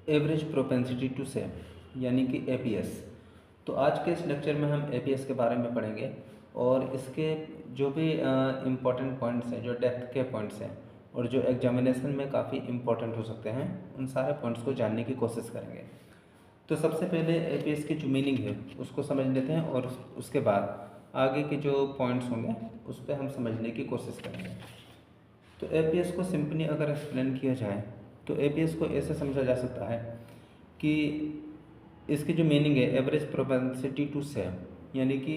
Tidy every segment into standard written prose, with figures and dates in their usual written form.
Average propensity to save यानी कि APS. तो आज के इस लेक्चर में हम एपीएस के बारे में पढ़ेंगे और इसके जो भी इम्पोर्टेंट पॉइंट्स हैं, जो डेप्थ के पॉइंट्स हैं और जो एग्जामिनेशन में काफ़ी इम्पोर्टेंट हो सकते हैं, उन सारे पॉइंट्स को जानने की कोशिश करेंगे। तो सबसे पहले एपीएस की जो मीनिंग है उसको समझ लेते हैं और उसके बाद आगे के जो पॉइंट्स होंगे उस पर हम समझने की कोशिश करेंगे। तो एपीएस को सिंपली अगर एक्सप्लेन किया जाए तो एपीएस को ऐसे समझा जा सकता है कि इसकी जो मीनिंग है एवरेज प्रोपेंसिटी टू सेव, यानी कि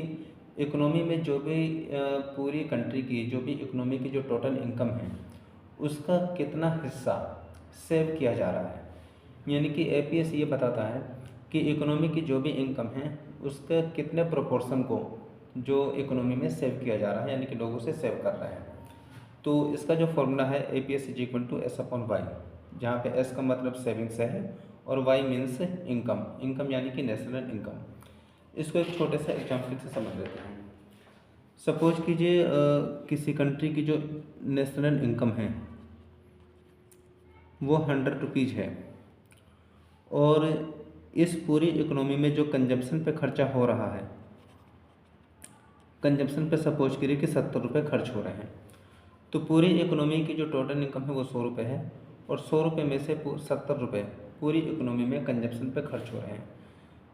इकोनॉमी में जो भी पूरी कंट्री की जो भी इकोनॉमी की जो टोटल इनकम है उसका कितना हिस्सा सेव किया जा रहा है। यानी कि एपीएस ये बताता है कि इकोनॉमी की जो भी इनकम है उसके कितने प्रोपोर्शन को जो इकोनॉमी में सेव किया जा रहा है, यानी कि लोगों से सेव कर रहा है। तो इसका जो फॉर्मूला है APS is equal to S upon Y, जहाँ पे एस का मतलब सेविंग्स है और वाई मीन्स इनकम, इनकम यानी कि नेशनल इनकम। इसको एक छोटे से एग्जाम्पल से समझ लेते हैं। सपोज कीजिए किसी कंट्री की जो नेशनल इनकम है वो 100 रुपीज़ है और इस पूरी इकोनॉमी में जो कंजप्शन पे खर्चा हो रहा है, कंजप्शन पे सपोज करिए कि 70 रुपये खर्च हो रहे हैं, तो पूरी इकोनॉमी की जो टोटल इनकम है वो 100 रुपये है और 100 रुपये में से 70 रुपये पूरी इकोनॉमी में कंजप्शन पे खर्च हो रहे हैं।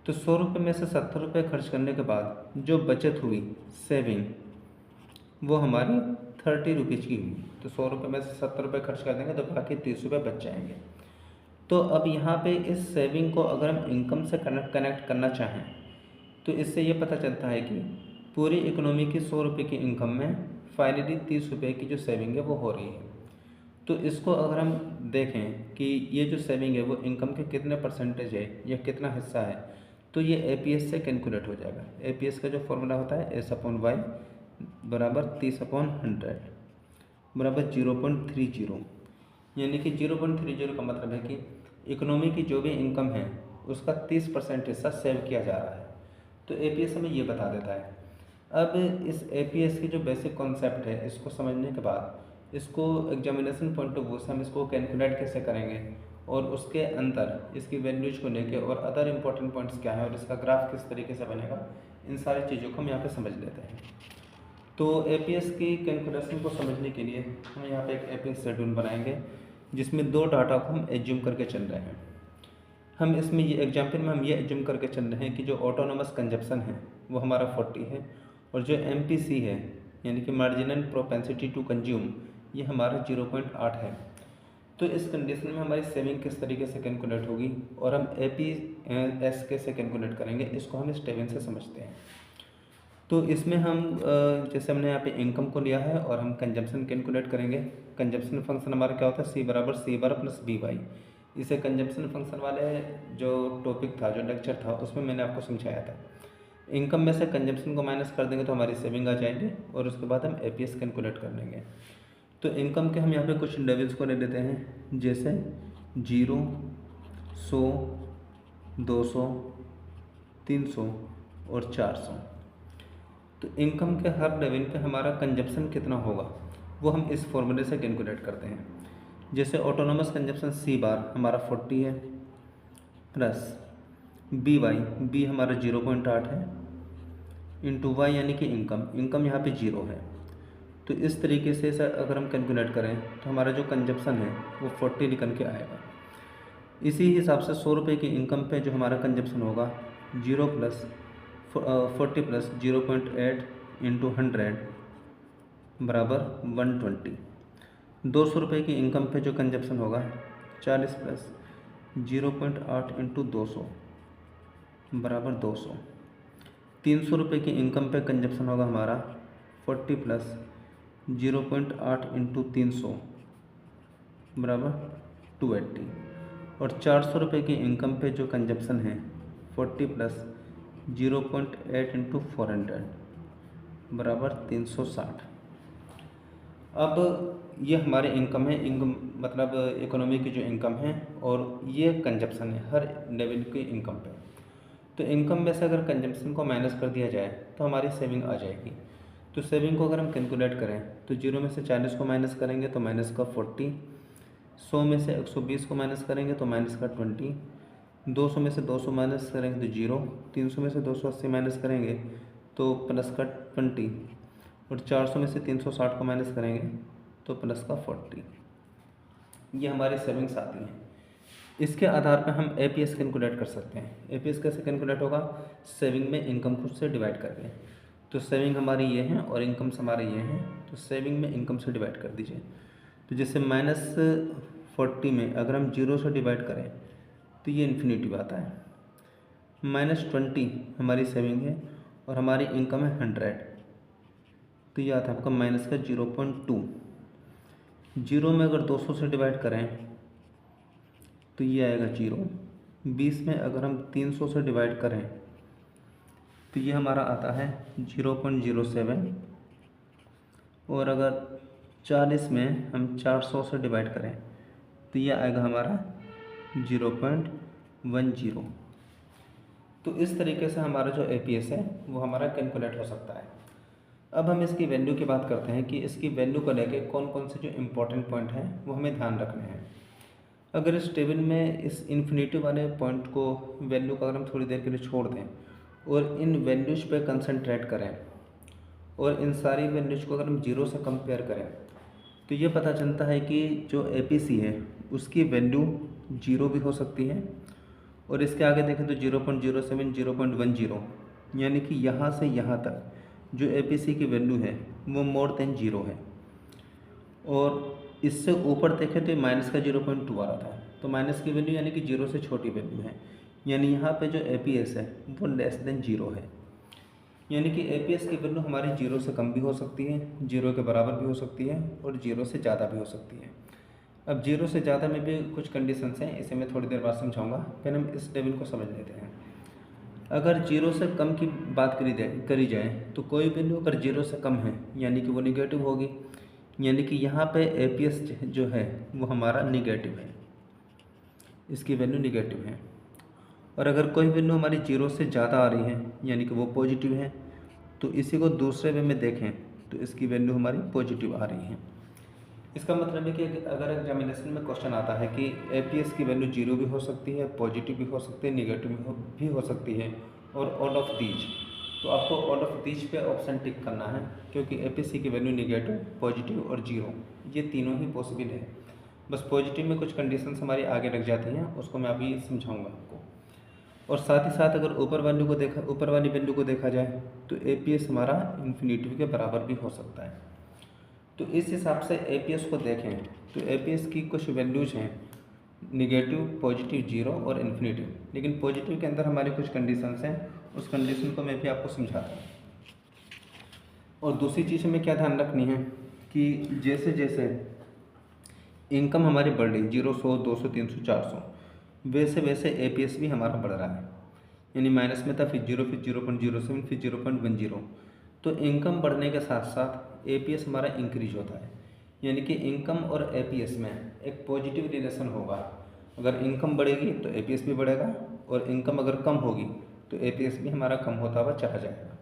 तो 100 रुपये में से 70 रुपये खर्च करने के बाद जो बचत हुई सेविंग वो हमारी 30 रुपीज़ की हुई। तो 100 रुपये में से 70 रुपये खर्च कर देंगे तो बाकी 30 रुपये बच जाएंगे। तो अब यहाँ पे इस सेविंग को अगर हम इनकम से कनेक्ट करना चाहें तो इससे ये पता चलता है कि पूरी इकोनॉमी की 100 रुपये की इनकम में फाइनली 30 रुपये की जो सेविंग है वो हो रही है। तो इसको अगर हम देखें कि ये जो सेविंग है वो इनकम के कितने परसेंटेज है या कितना हिस्सा है, तो ये एपीएस से कैलकुलेट हो जाएगा। एपीएस का जो फॉर्मूला होता है एस अपॉन वाई बराबर 30/100 बराबर 0.30, यानी कि 0.30 का मतलब है कि इकोनॉमी की जो भी इनकम है उसका 30% हिस्सा सेव किया जा रहा है। तो एपीएस हमें ये बता देता है। अब इस एपीएस की जो बेसिक कॉन्सेप्ट है इसको समझने के बाद इसको एग्जामिनेशन पॉइंट ऑफ व्यू से हम इसको कैलकुलेट कैसे करेंगे और उसके अंदर इसकी वैल्यूज को लेके और अदर इम्पोर्टेंट पॉइंट्स क्या है और इसका ग्राफ किस तरीके से बनेगा, इन सारी चीज़ों को हम यहाँ पे समझ लेते हैं। तो एपीएस की कैलकुलेशन को समझने के लिए हम यहाँ पे एक एपीएस शेड्यूल बनाएंगे जिसमें दो डाटा को हम एज्यूम करके चल रहे हैं। हम इसमें ये एग्जाम्पल में हम ये एज्यूम करके चल रहे हैं कि जो ऑटोनोमस कंजप्शन है वो हमारा 40 है और जो एमपीसी है यानी कि मार्जिनल प्रोपेंसिटी टू कंज्यूम ये हमारा 0.8 है। तो इस कंडीशन में हमारी सेविंग किस तरीके से कैलकुलेट होगी और हम एपीएस कैसे कैलकुलेट करेंगे, इसको हम इस टेबल से समझते हैं। तो इसमें हम जैसे हमने यहाँ पे इनकम को लिया है और हम कंजप्शन कैलकुलेट करेंगे। कंजप्शन फंक्शन हमारा क्या होता है, सी बराबर सी बार प्लस बी वाई। इसे कंजप्शन फंक्शन वाले जो टॉपिक था, जो लेक्चर था, उसमें मैंने आपको समझाया था। इनकम में से कंजप्शन को माइनस कर देंगे तो हमारी सेविंग आ जाएगी और उसके बाद हम एपीएस कैलकुलेट कर लेंगे। तो इनकम के हम यहाँ पे कुछ लेवल्स को ले लेते हैं, जैसे 0, 100, 200, 300 और 400। तो इनकम के हर लेवल पे हमारा कंजप्शन कितना होगा वो हम इस फॉर्मूले से कैलकुलेट करते हैं। जैसे ऑटोनोमस कंजप्शन सी बार हमारा 40 है प्लस बी वाई, बी हमारा 0.8 है इंटू वाई यानी कि इनकम, इनकम यहाँ पे 0 है। तो इस तरीके से सर अगर हम कैलकुलेट करें तो हमारा जो कंजप्शन है वो 40 निकल के आएगा। इसी हिसाब से 100 रुपये की इनकम पे जो हमारा कंजप्शन होगा 0 प्लस 40 प्लस 0.8 इंटू 100 बराबर 120। 200 रुपये की इनकम पे जो कंजप्शन होगा 40 प्लस 0.8 इंटू 200 बराबर 200। 300 रुपये की इनकम पे कंजप्शन होगा हमारा 40 प्लस 0.8 इंटू 300 बराबर 280। और 400 रुपये की इनकम पे जो कंजप्शन है 40 प्लस 0.8 इंटू 400 बराबर 360। अब ये हमारे इनकम है, इनकम मतलब इकोनॉमी की जो इनकम है और ये कंजप्शन है हर लेवल की इनकम पे। तो इनकम में से अगर कंजप्शन को माइनस कर दिया जाए तो हमारी सेविंग आ जाएगी। तो सेविंग को अगर हम कैलकुलेट करें तो 0 में से 40 को माइनस करेंगे तो माइनस का 40 100 में से 120 को माइनस करेंगे तो माइनस का 20, 200 में से 200 माइनस करेंगे तो 0, 300 में से 280 माइनस करेंगे तो प्लस का 20, और 400 में से 360 को माइनस करेंगे तो प्लस का 40। ये हमारी सेविंग्स आती हैं। इसके आधार पर हम एपीएस कैलकुलेट कर सकते हैं। एपीएस कैसे कैलकुलेट होगा? सेविंग में इनकम खुद से डिवाइड करके। तो सेविंग हमारी ये है और इनकम्स हमारे ये हैं, तो सेविंग में इनकम से डिवाइड कर दीजिए। तो जैसे -40 में अगर हम 0 से डिवाइड करें तो ये इन्फिनिटी आता है। -20 हमारी सेविंग है और हमारी इनकम है 100, तो ये आता है आपका माइनस का 0.2। 0 में अगर 200 से डिवाइड करें तो ये आएगा 0। 20 में अगर हम 300 से डिवाइड करें तो ये हमारा आता है 0.07, और अगर 40 में हम 400 से डिवाइड करें तो ये आएगा हमारा 0.10। तो इस तरीके से हमारा जो एपीएस है वो हमारा कैलकुलेट हो सकता है। अब हम इसकी वैल्यू की बात करते हैं कि इसकी वैल्यू को लेके कौन कौन से जो इम्पोर्टेंट पॉइंट हैं वो हमें ध्यान रखने हैं। अगर इस टेबल में इस इन्फिनिटी वाले पॉइंट को, वैल्यू को अगर हम थोड़ी देर के लिए छोड़ दें और इन वैल्यूज़ पे कंसंट्रेट करें और इन सारी वैल्यूज़ को अगर हम 0 से कंपेयर करें तो ये पता चलता है कि जो एपीसी है उसकी वैल्यू 0 भी हो सकती है, और इसके आगे देखें तो 0.07, 0.10, यानी कि यहाँ से यहाँ तक जो एपीसी की वैल्यू है वो मोर देन 0 है। और इससे ऊपर देखें तो माइनस का 0.2 आ रहा था, तो माइनस की वैल्यू यानी कि 0 से छोटी वैल्यू है, यानी यहाँ पे जो एपीएस है वो लेस देन 0 है। यानी कि एपीएस की वैल्यू हमारी 0 से कम भी हो सकती है, 0 के बराबर भी हो सकती है, और 0 से ज़्यादा भी हो सकती है। अब 0 से ज़्यादा में भी कुछ कंडीशंस हैं, इसे मैं थोड़ी देर बाद समझाऊंगा। पहले हम इस टेबल को समझ लेते हैं। अगर 0 से कम की बात करी जाए तो कोई वैल्यू अगर 0 से कम है यानी कि वो निगेटिव होगी, यानी कि यहाँ पे एपीएस जो है वो हमारा निगेटिव है, इसकी वैल्यू निगेटिव है। और अगर कोई वैल्यू हमारी 0 से ज़्यादा आ रही है यानी कि वो पॉजिटिव है, तो इसी को दूसरे वे में देखें तो इसकी वैल्यू हमारी पॉजिटिव आ रही है। इसका मतलब है कि अगर एग्जामिनेशन में क्वेश्चन आता है कि एपीएस की वैल्यू 0 भी हो सकती है, पॉजिटिव भी हो सकती है, निगेटिव भी हो सकती है, और ऑल ऑफ दीज, तो आपको ऑल ऑफ दीज पे ऑप्शन टिक करना है, क्योंकि एपीसी की वैल्यू निगेटिव, पॉजिटिव और 0 ये तीनों ही पॉसिबल है। बस पॉजिटिव में कुछ कंडीशंस हमारी आगे लग जाती हैं, उसको मैं अभी समझाऊंगा आपको। और साथ ही साथ अगर ऊपर वाली वैल्यू को देखा जाए तो एपीएस हमारा इन्फिनिटी के बराबर भी हो सकता है। तो इस हिसाब से एपीएस को देखें तो एपीएस की कुछ वैल्यूज़ हैं, निगेटिव, पॉजिटिव, 0 और इन्फिनिटी। लेकिन पॉजिटिव के अंदर हमारी कुछ कंडीशंस हैं, उस कंडीशन को मैं भी आपको समझाता हूँ। और दूसरी चीज़ हमें क्या ध्यान रखनी है कि जैसे जैसे इनकम हमारी बढ़ रही, 0, 100, 200, 300, 400, वैसे वैसे एपीएस भी हमारा बढ़ रहा है। यानी माइनस में था, फिर 0, फिर 0.07, फिर 0.10। तो इनकम बढ़ने के साथ साथ एपीएस हमारा इंक्रीज होता है। यानी कि इनकम और एपीएस में एक पॉजिटिव रिलेशन होगा। अगर इनकम बढ़ेगी तो एपीएस भी बढ़ेगा, और इनकम अगर कम होगी तो एपीएस भी हमारा कम होता हुआ चला जाएगा।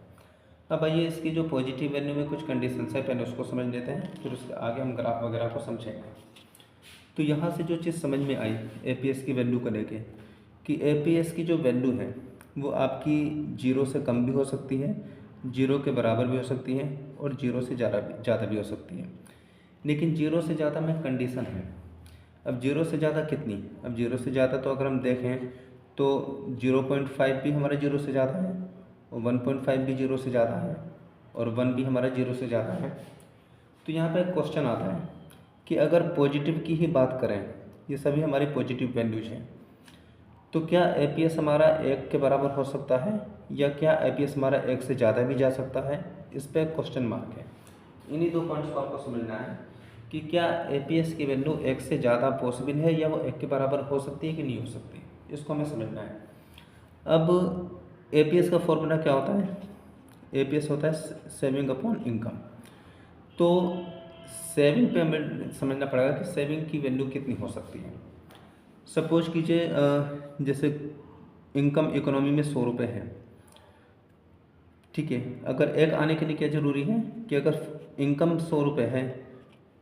अब आइए इसकी जो पॉजिटिव वैल्यू में कुछ कंडीशंस है पहले उसको समझ लेते हैं, फिर उसके आगे हम ग्राफ वगैरह को समझेंगे। तो यहाँ से जो चीज़ समझ में आई एपीएस की वैल्यू को लेके कि एपीएस की जो वैल्यू है वो आपकी 0 से कम भी हो सकती है, 0 के बराबर भी हो सकती है, और 0 से ज़्यादा भी हो सकती है। लेकिन 0 से ज़्यादा में कंडीशन है। अब 0 से ज़्यादा कितनी? अब 0 से ज़्यादा तो अगर हम देखें तो 0.5 भी हमारा 0 से ज़्यादा है, और 1.5 भी 0 से ज़्यादा है, और 1 भी हमारा 0 से ज़्यादा है। तो यहाँ पे एक क्वेश्चन आता है कि अगर पॉजिटिव की ही बात करें, ये सभी हमारी पॉजिटिव वैल्यूज हैं, तो क्या एपीएस हमारा 1 के बराबर हो सकता है, या क्या एपीएस हमारा 1 से ज़्यादा भी जा सकता है? इस पर क्वेश्चन मार्क है। इन्हीं दो पॉइंट्स को आपको समझना है कि क्या एपीएस की वैल्यू 1 से ज़्यादा पॉसिबल है, या वो 1 के बराबर हो सकती है कि नहीं हो सकती, इसको हमें समझना है। अब एपीएस का फॉर्मूला क्या होता है? एपीएस होता है सेविंग अपॉन इनकम। तो सेविंग पे हमें समझना पड़ेगा कि सेविंग की वैल्यू कितनी हो सकती है। सपोज कीजिए जैसे इनकम इकोनॉमी में 100 रुपये है, ठीक है। अगर एक आने के लिए क्या ज़रूरी है कि अगर इनकम 100 रुपये है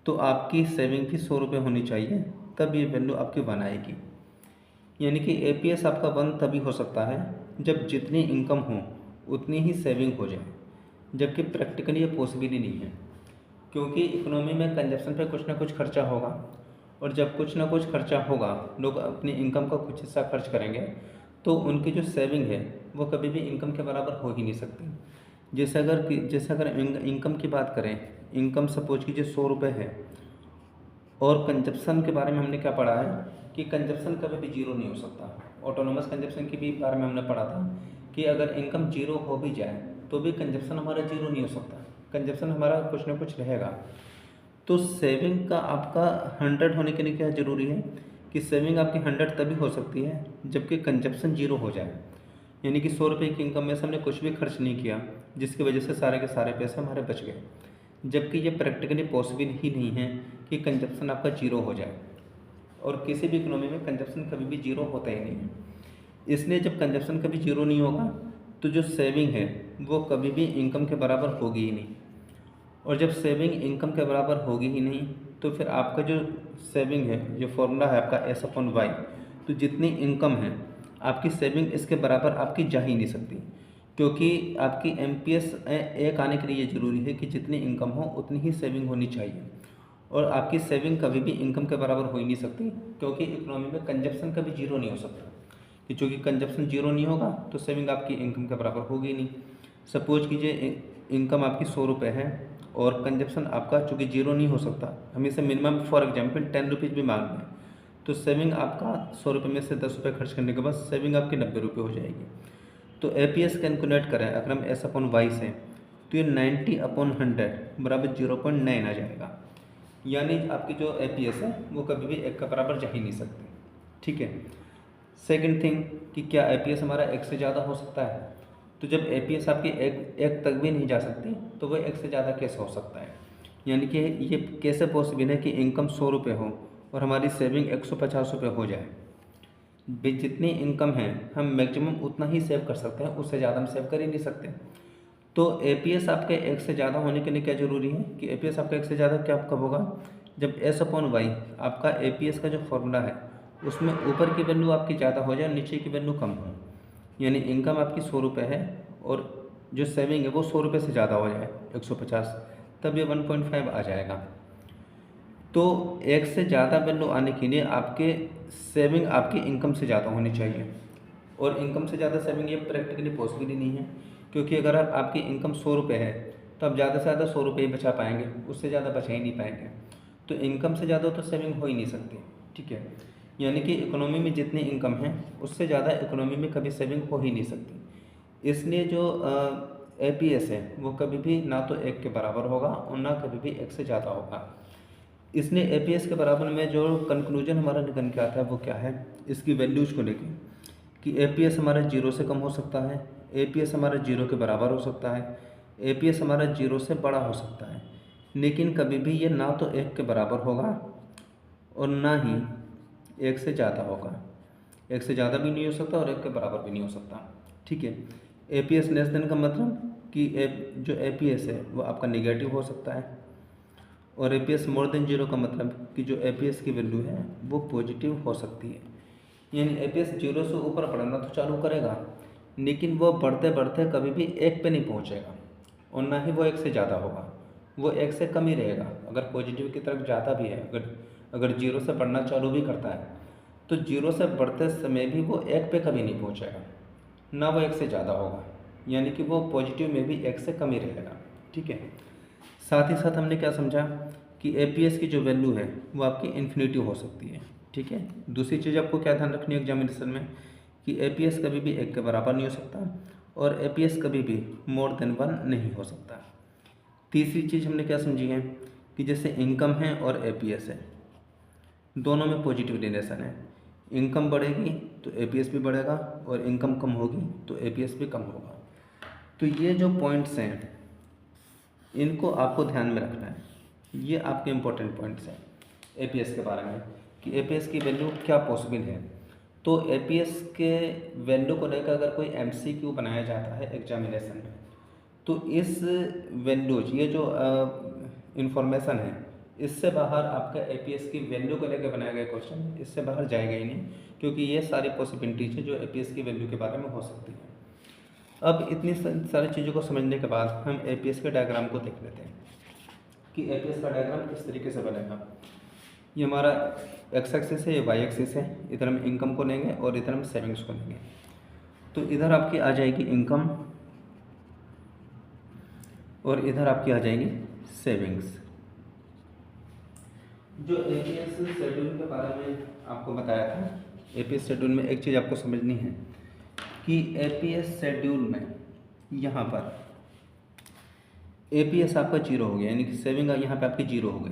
तो आपकी सेविंग भी 100 रुपये होनी चाहिए, तब ये वैल्यू आपकी 1 आएगी। यानी कि एपीएस आपका 1 तभी हो सकता है जब जितनी इनकम हो उतनी ही सेविंग हो जाए, जबकि प्रैक्टिकली ये पॉसिबल ही नहीं है, क्योंकि इकोनॉमी में कंजप्शन पे कुछ ना कुछ खर्चा होगा, और जब कुछ ना कुछ खर्चा होगा, लोग अपनी इनकम का कुछ हिस्सा खर्च करेंगे, तो उनकी जो सेविंग है वो कभी भी इनकम के बराबर हो ही नहीं सकती। जैसे अगर इनकम की बात करें, इनकम सपोज कीजिए 100 रुपये है, और कंजप्शन के बारे में हमने क्या पढ़ा है कि कंजप्शन कभी भी जीरो नहीं हो सकता। ऑटोनोमस कंजप्शन के भी बारे में हमने पढ़ा था कि अगर इनकम जीरो हो भी जाए तो भी कंजप्शन हमारा जीरो नहीं हो सकता, कंजप्शन हमारा कुछ ना कुछ रहेगा। तो सेविंग का आपका 100 होने के लिए क्या ज़रूरी है कि सेविंग आपकी 100 तभी हो सकती है जबकि कंजप्शन जीरो हो जाए। यानी कि 100 रुपये की इनकम में से हमने कुछ भी खर्च नहीं किया, जिसकी वजह से सारे के सारे पैसे हमारे बच गए, जबकि ये प्रैक्टिकली पॉसिबल ही नहीं है कि कंजप्शन आपका जीरो हो जाए, और किसी भी इकोनॉमी में कंजप्शन कभी भी जीरो होता ही नहीं है। इसलिए जब कंजप्शन कभी जीरो नहीं होगा तो जो सेविंग है वो कभी भी इनकम के बराबर होगी ही नहीं, और जब सेविंग इनकम के बराबर होगी ही नहीं तो फिर आपका जो सेविंग है, जो फॉर्मूला है आपका S/Y, तो जितनी इनकम है आपकी सेविंग इसके बराबर आपकी जा ही नहीं सकती, क्योंकि आपकी MPS एक आने के लिए ये ज़रूरी है कि जितनी इनकम हो उतनी ही सेविंग होनी चाहिए, और आपकी सेविंग कभी भी इनकम के बराबर हो ही नहीं सकती, क्योंकि इकोनॉमी में कंजप्शन कभी जीरो नहीं हो सकता, कि चूँकि कंजप्शन जीरो नहीं होगा तो सेविंग आपकी इनकम के बराबर होगी नहीं। सपोज कीजिए इनकम आपकी 100 रुपये है और कंजप्शन आपका चूँकि जीरो नहीं हो सकता, हम इसे मिनिमम फॉर एग्जांपल 10 रुपीज़ भी मांग लें, तो सेविंग आपका 100 रुपये में से 10 रुपये खर्च करने के बाद सेविंग आपकी 90 रुपये हो जाएगी। तो एपीएस कैलकुलेट करें अगर हम S/Y से, तो ये 90/100 बराबर 0.9 आ जाएगा। यानी आपकी जो एपीएस है वो कभी भी 1 के बराबर जा ही नहीं सकती। ठीक है। सेकंड थिंग कि क्या एपीएस हमारा 1 से ज़्यादा हो सकता है? तो जब एपीएस आपकी एक तक भी नहीं जा सकती तो वह 1 से ज़्यादा कैसे हो सकता है? यानी कि ये कैसे पॉसिबल है कि इनकम 100 रुपये हो और हमारी सेविंग 150 रुपये हो जाए? जितनी इनकम है हम मैक्सिमम उतना ही सेव कर सकते हैं, उससे ज़्यादा हम सेव कर ही नहीं सकते। तो एपीएस आपके 1 से ज़्यादा होने के लिए क्या ज़रूरी है कि एपीएस आपका 1 से ज़्यादा क्या कब होगा? जब S/Y आपका एपीएस का जो फॉर्मूला है उसमें ऊपर की वैल्यू आपकी ज़्यादा हो जाए, नीचे की वैल्यू कम हो। यानी इनकम आपकी 100 रुपये है और जो सेविंग है वो 100 रुपये से ज़्यादा हो जाए 150, तब ये 1.5 आ जाएगा। तो 1 से ज़्यादा वैल्यू आने के लिए आपके सेविंग आपकी इनकम से ज़्यादा होनी चाहिए, और इनकम से ज़्यादा सेविंग ये प्रैक्टिकली पॉसिबल ही नहीं है, क्योंकि अगर आपकी इनकम 100 रुपये है तो आप ज़्यादा से ज़्यादा 100 रुपये ही बचा पाएंगे, उससे ज़्यादा बचा ही नहीं पाएंगे। तो इनकम से ज़्यादा तो सेविंग हो ही नहीं सकती। ठीक है। यानी कि इकोनॉमी में जितनी इनकम है उससे ज़्यादा इकोनॉमी में कभी सेविंग हो ही नहीं सकती। इसलिए जो एपीएस है वो कभी भी ना तो 1 के बराबर होगा और ना कभी भी 1 से ज़्यादा होगा। इसलिए एपीएस के बराबर में जो कंक्लूजन हमारा निकल के आता है वो क्या है इसकी वैल्यूज़ को लेके, कि एपीएस हमारा 0 से कम हो सकता है, एपीएस हमारा 0 के बराबर हो सकता है, एपीएस हमारा 0 से बड़ा हो सकता है, लेकिन कभी भी ये ना तो 1 के बराबर होगा और ना ही 1 से ज़्यादा होगा। 1 से ज़्यादा भी नहीं हो सकता और 1 के बराबर भी नहीं हो सकता। ठीक है। एपीएस लेस देन का मतलब कि जो एपीएस है वो आपका नेगेटिव हो सकता है, और एपीएस मोर देन 0 का मतलब कि जो एपीएस की वैल्यू है वो पॉजिटिव हो सकती है। यानी एपीएस 0 से ऊपर बढ़ना तो चालू करेगा, लेकिन वो बढ़ते बढ़ते कभी भी 1 पे नहीं पहुंचेगा, और ना ही वो 1 से ज़्यादा होगा, वो 1 से कम ही रहेगा। अगर पॉजिटिव की तरफ जाता भी है, अगर 0 से बढ़ना चालू भी करता है तो 0 से बढ़ते समय भी वो 1 पे कभी नहीं पहुंचेगा, ना वो 1 से ज़्यादा होगा, यानी कि वो पॉजिटिव में भी 1 से कम ही रहेगा। ठीक है। साथ ही साथ हमने क्या समझा कि एपीएस की जो वैल्यू है वो आपकी इन्फिनिटी हो सकती है। ठीक है। दूसरी चीज़ आपको क्या ध्यान रखनी है एग्जामिनेशन में कि एपीएस कभी भी 1 के बराबर नहीं हो सकता और एपीएस कभी भी मोर देन 1 नहीं हो सकता। तीसरी चीज़ हमने क्या समझी है कि जैसे इनकम है और एपीएस है, दोनों में पॉजिटिव रिलेशन है। इनकम बढ़ेगी तो एपीएस भी बढ़ेगा और इनकम कम होगी तो एपीएस भी कम होगा। तो ये जो पॉइंट्स हैं इनको आपको ध्यान में रखना है, ये आपके इम्पोर्टेंट पॉइंट्स हैं एपीएस के बारे में कि एपीएस की वैल्यू क्या पॉसिबल है। तो एपीएस के वैल्यू को लेकर अगर कोई एमसीक्यू बनाया जाता है एग्जामिनेशन में, तो इस वैल्यूज ये जो इंफॉर्मेशन है इससे बाहर आपका एपीएस की वैल्यू को लेकर बनाया गया क्वेश्चन, इससे बाहर जाएगा ही नहीं, क्योंकि ये सारी पॉसिबिलिटीज है जो एपीएस की वैल्यू के बारे में हो सकती है। अब इतनी सारी चीज़ों को समझने के बाद हम एपीएस के डायग्राम को देख लेते हैं कि एपीएस का डायग्राम किस तरीके से बनेगा। ये हमारा एक्स एक्सिस है, ये वाई एक्सिस है, इधर हम इनकम को लेंगे और इधर हम सेविंग्स को लेंगे। तो इधर आपकी आ जाएगी इनकम और इधर आपकी आ जाएगी सेविंग्स। जो एपीएस शेड्यूल के बारे में आपको बताया था, एपीएस शेड्यूल में एक चीज़ आपको समझनी है कि एपीएस शेड्यूल में यहाँ पर एपीएस आपका जीरो हो गया, यानी कि सेविंग यहाँ पे आपकी जीरो हो गई।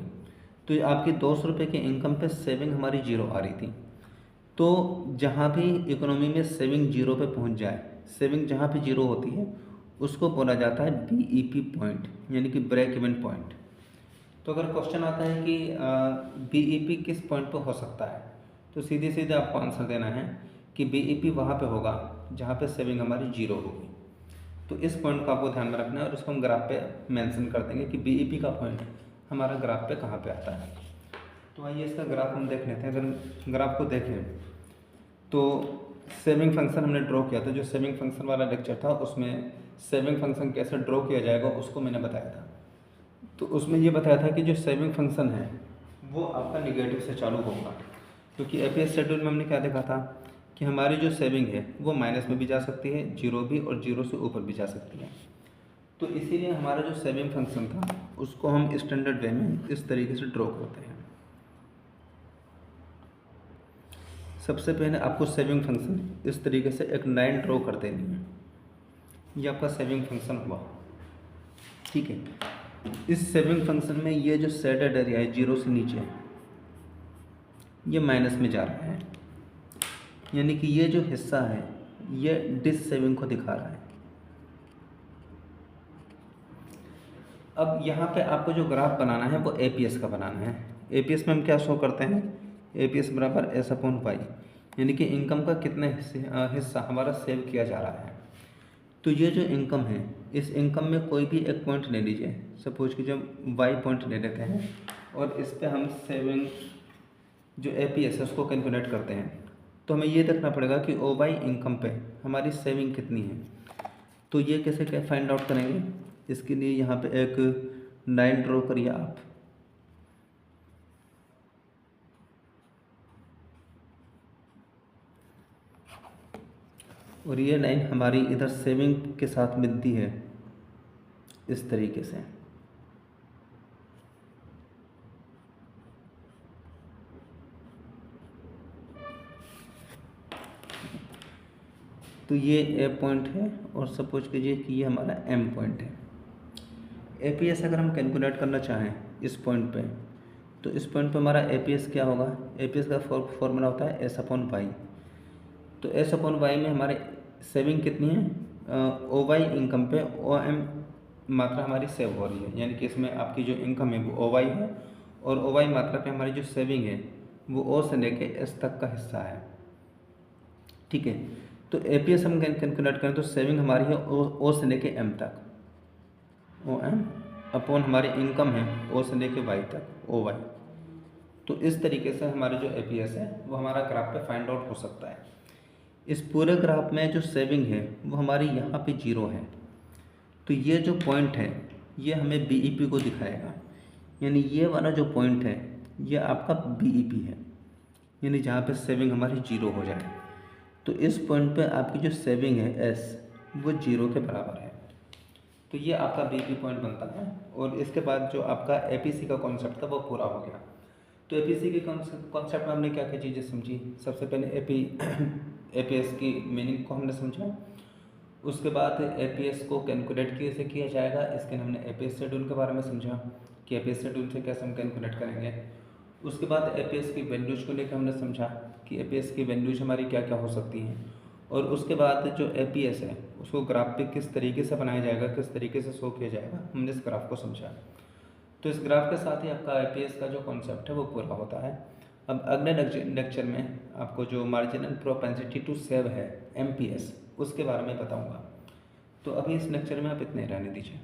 तो आपकी 200 रुपये की इनकम पे सेविंग हमारी जीरो आ रही थी। तो जहाँ भी इकोनॉमी में सेविंग जीरो पे पहुँच जाए, सेविंग जहाँ पे जीरो होती है उसको बोला जाता है बीईपी पॉइंट, यानी कि ब्रेक इवन पॉइंट। तो अगर क्वेश्चन आता है कि बीईपी किस पॉइंट पर हो सकता है, तो सीधे सीधे आपको आंसर देना है कि बीईपी वहाँ पे होगा जहाँ पे सेविंग हमारी जीरो होगी। तो इस पॉइंट को आपको ध्यान में रखना है और उसको हम ग्राफ पे मेंशन कर देंगे कि बीईपी का पॉइंट हमारा ग्राफ पे कहाँ पे आता है। तो आइए इसका ग्राफ हम देख लेते हैं। अगर ग्राफ को देखें तो सेविंग फंक्शन हमने ड्रॉ किया था, जो सेविंग फंक्शन वाला लेक्चर था उसमें सेविंग फंक्शन कैसे ड्रॉ किया जाएगा उसको मैंने बताया था। तो उसमें ये बताया था कि जो सेविंग फंक्शन है वो आपका निगेटिव से चालू होगा, क्योंकि एपीएस शेड्यूल में हमने क्या देखा था कि हमारी जो सेविंग है वो माइनस में भी जा सकती है, जीरो भी, और जीरो से ऊपर भी जा सकती है। तो इसीलिए हमारा जो सेविंग फंक्शन था उसको हम स्टैंडर्ड वे में इस तरीके से ड्रॉ करते हैं। सबसे पहले आपको सेविंग फंक्शन इस तरीके से एक लाइन ड्रॉ कर देनी है। ये आपका सेविंग फंक्शन हुआ, ठीक है। इस सेविंग फंक्शन में ये जो शेडेड एरिया है जीरो से नीचे, ये माइनस में जा रहा है, यानी कि ये जो हिस्सा है ये डिस सेविंग को दिखा रहा है। अब यहाँ पे आपको जो ग्राफ बनाना है वो एपीएस का बनाना है। एपीएस में हम क्या शो करते हैं, एपीएस बराबर एस अपॉन वाई, यानी कि इनकम का कितना हिस्सा हमारा सेव किया जा रहा है। तो ये जो इनकम है, इस इनकम में कोई भी एक पॉइंट ले लीजिए, सपोज कि जब वाई पॉइंट ले लेते हैं और इस पे हम सेविंग जो एपीएस है उसको कैलकुलेट करते हैं, तो हमें ये देखना पड़ेगा कि ओ वाई इनकम पे हमारी सेविंग कितनी है। तो ये कैसे फाइंड आउट करेंगे, इसके लिए यहाँ पे एक लाइन ड्रॉ करिए आप। और ये लाइन हमारी इधर सेविंग के साथ मिलती है इस तरीके से। तो ये ए पॉइंट है और सपोज कीजिए कि ये हमारा एम पॉइंट है। एपीएस अगर हम कैलकुलेट करना चाहें इस पॉइंट पे, तो इस पॉइंट पे हमारा एपीएस क्या होगा, एपीएस का फॉर्मूला होता है एस अपॉन वाई। तो एस अपॉन वाई में हमारे सेविंग कितनी है, ओ वाई इनकम पे ओ एम मात्रा हमारी सेव हो रही है, यानी कि इसमें आपकी जो इनकम है वो ओ वाई है और ओ वाई मात्रा पे हमारी जो सेविंग है वो ओ से लेके एस तक का हिस्सा है, ठीक है। तो एपीएस हम कैलकुलेट करें तो सेविंग हमारी है ओ से लेके एम तक, ओ एम अपॉन हमारी इनकम है ओ से लेके वाई तक, ओ वाई। तो इस तरीके से हमारे जो एपीएस है वो हमारा ग्राफ पे फाइंड आउट हो सकता है। इस पूरे ग्राफ में जो सेविंग है वो हमारी यहाँ पे जीरो है, तो ये जो पॉइंट है ये हमें बीईपी को दिखाएगा, यानी ये वाला जो पॉइंट है ये आपका बीईपी है, यानी जहाँ पे सेविंग हमारी जीरो हो जाए। तो इस पॉइंट पे आपकी जो सेविंग है एस वो जीरो के बराबर है, तो ये आपका बीईपी पॉइंट बनता है। और इसके बाद जो आपका एपीसी का कॉन्सेप्ट था वो पूरा हो गया। तो एपीसी के कॉन्सेप्ट में हमने क्या क्या चीज़ें समझी, सबसे पहले एपीएस की मीनिंग को हमने समझा, उसके बाद एपीएस को कैलकुलेट कैसे किया जाएगा इसके हमने एपीएस शेड्यूल के बारे में समझा कि एपीएस शेड्यूल से कैसे हम कैलकुलेट करेंगे। उसके बाद एपीएस की वैल्यूज को लेकर हमने समझा कि एपीएस की वैल्यूज हमारी क्या क्या हो सकती हैं, और उसके बाद जो एपीएस है उसको ग्राफ पे किस तरीके से बनाया जाएगा, किस तरीके से शो किया जाएगा, हमने इस ग्राफ को समझा। तो इस ग्राफ के साथ ही आपका एपीएस का जो कॉन्सेप्ट है वो पूरा होता है। अब अगले लेक्चर में आपको जो मार्जिनल प्रोपेंसिटी टू सेव है एमपीएस उसके बारे में बताऊंगा। तो अभी इस लेक्चर में आप इतने रहने दीजिए।